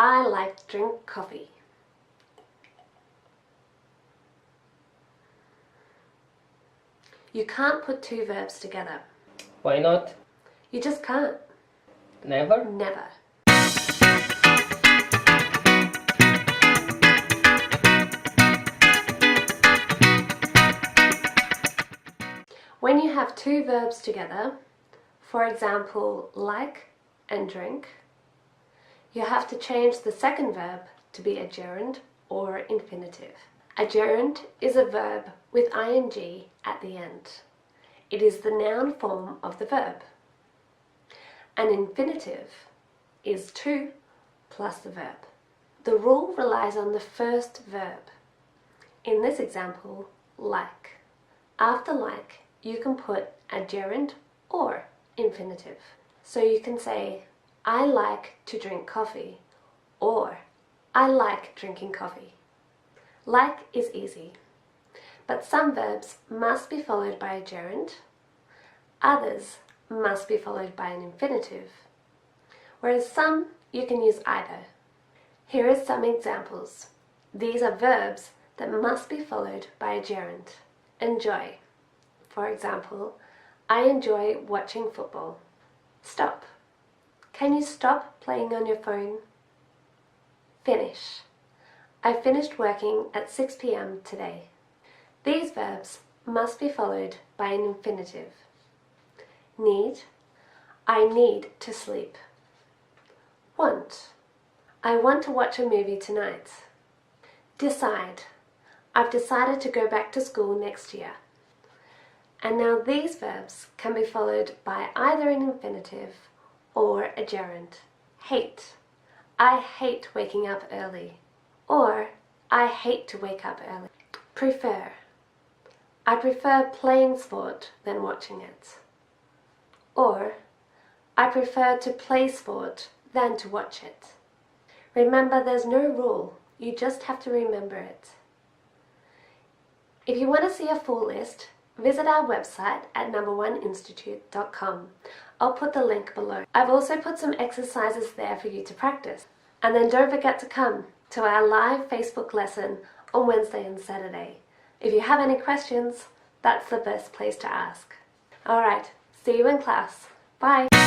I like to drink coffee. You can't put two verbs together. Why not? You just can't. Never? Never. When you have two verbs together, for example, like and drink, you have to change the second verb to be a gerund or infinitive. A gerund is a verb with ing at the end. It is the noun form of the verb. An infinitive is to plus the verb. The rule relies on the first verb. In this example, like. After like, you can put a gerund or infinitive. So you can say, I like to drink coffee, or I like drinking coffee. Like is easy, but some verbs must be followed by a gerund, others must be followed by an infinitive, whereas some you can use either. Here are some examples. These are verbs that must be followed by a gerund. Enjoy. For example, I enjoy watching football. Stop. Can you stop playing on your phone? Finish. I finished working at 6 p.m. today. These verbs must be followed by an infinitive. Need. I need to sleep. Want. I want to watch a movie tonight. Decide. I've decided to go back to school next year. And now these verbs can be followed by either an infinitive or a gerund. Hate. I hate waking up early. Or, I hate to wake up early. Prefer. I prefer playing sport than watching it. Or, I prefer to play sport than to watch it. Remember, there's no rule. You just have to remember it. If you want to see a full list, visit our website at numberoneinstitute.com. I'll put the link below. I've also put some exercises there for you to practice. And then don't forget to come to our live Facebook lesson on Wednesday and Saturday. If you have any questions, that's the best place to ask. Alright, see you in class. Bye!